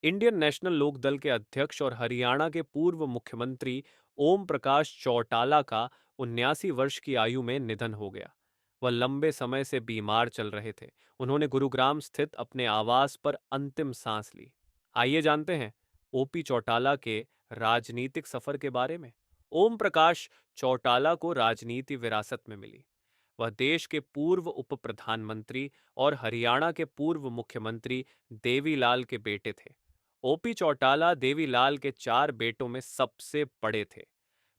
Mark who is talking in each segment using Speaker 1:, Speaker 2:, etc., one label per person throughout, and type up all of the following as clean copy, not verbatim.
Speaker 1: Indian national Lokdal के अध्यक्ष और हरियाणा के पूर्व मुख्यमंत्री ओम प्रकाश चौटाला का 79 वर्ष की आयु में निधन हो गया। वह लंबे समय से बीमार चल रहे थे। उन्होंने गुरुग्राम स्थित अपने आवास पर अंतिम सांस ली। आइए जानते हैं ओपी चौटाला के राजनीतिक सफर के बारे में। ओम प्रकाश चौटाला को राजनीति विरासत में मिली। वह देश के पूर्व उप प्रधानमंत्री और हरियाणा के पूर्व मुख्यमंत्री देवीलाल के बेटे थे। ओपी चौटाला देवीलाल के 4 बेटों में सबसे बड़े थे।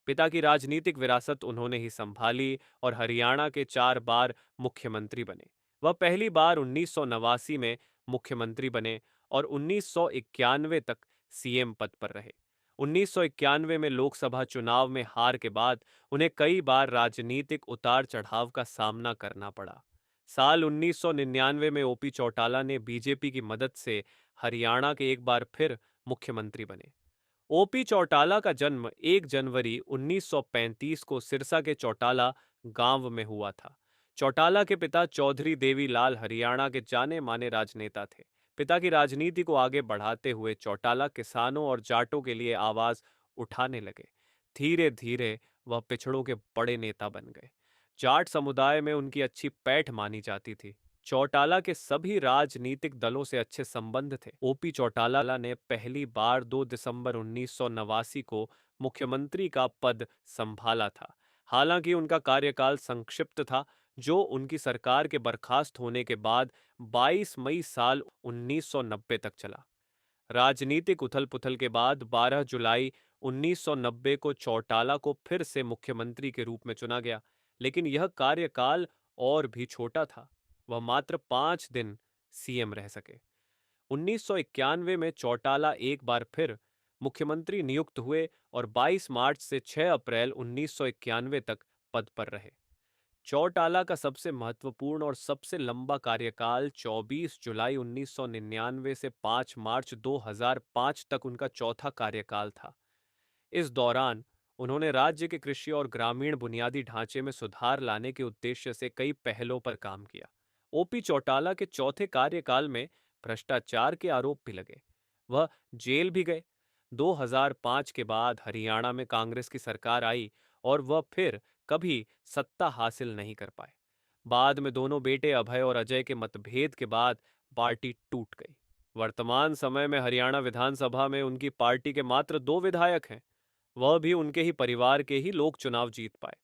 Speaker 1: पिता की राजनीतिक विरासत उन्होंने ही संभाली और हरियाणा के 4 बार मुख्यमंत्री बने। वह पहली बार 1989 में मुख्यमंत्री बने और 1991 तक सीएम पद पर रहे। 1991 में लोकसभा चुनाव में हार के बाद उन्हें कई बार राजनीतिक उतार चढ़ाव का सामना करना पड़ा। साल 1999 में ओपी चौटाला ने बीजेपी की मदद से हरियाणा के एक बार फिर मुख्यमंत्री बने। ओपी चौटाला का जन्म 1 जनवरी 1935 को सिरसा के चौटाला गांव में हुआ था। चौटाला के पिता चौधरी देवीलाल हरियाणा के जाने माने राजनेता थे। पिता की राजनीति को आगे बढ़ाते हुए चौटाला किसानों और जाटों के लिए आवाज उठाने लगे। धीरे धीरे वह पिछड़ों के बड़े नेता बन गए। जाट समुदाय में उनकी अच्छी पैठ मानी जाती थी। चौटाला के सभी राजनीतिक दलों से अच्छे संबंध थे। ओपी चौटाला ने पहली बार 2 दिसंबर 1989 को मुख्यमंत्री का पद संभाला था। हालांकि उनका कार्यकाल संक्षिप्त था, जो उनकी सरकार के बर्खास्त होने के बाद 22 मई साल 1990 तक चला। राजनीतिक उथल-पुथल के बाद 12 जुलाई 1990 को चौटाला को फिर से मुख्यमंत्री के रूप में चुना गया, लेकिन यह कार्यकाल और भी छोटा था। वह मात्र 5 दिन सीएम रह सके। 1991 में चौटाला एक बार फिर मुख्यमंत्री नियुक्त हुए और 22 मार्च से 6 अप्रैल 1991 तक पद पर रहे। चौटाला का सबसे महत्वपूर्ण और सबसे लंबा कार्यकाल 24 जुलाई 1999 से 5 मार्च 2005 तक उनका चौथा कार्यकाल था। इस दौरान उन्होंने राज्य के कृषि और ग्रामीण बुनियादी ढांचे में सुधार लाने के उद्देश्य से कई पहलों पर काम किया। ओपी चौटाला के चौथे कार्यकाल में भ्रष्टाचार के आरोप भी लगे। वह जेल भी गए। 2005 के बाद हरियाणा में कांग्रेस की सरकार आई और वह फिर कभी सत्ता हासिल नहीं कर पाए। बाद में दोनों बेटे अभय और अजय के मतभेद के बाद पार्टी टूट गई। वर्तमान समय में हरियाणा विधानसभा में उनकी पार्टी के मात्र 2 विधायक हैं। वह भी उनके ही परिवार के ही लोग चुनाव जीत पाए।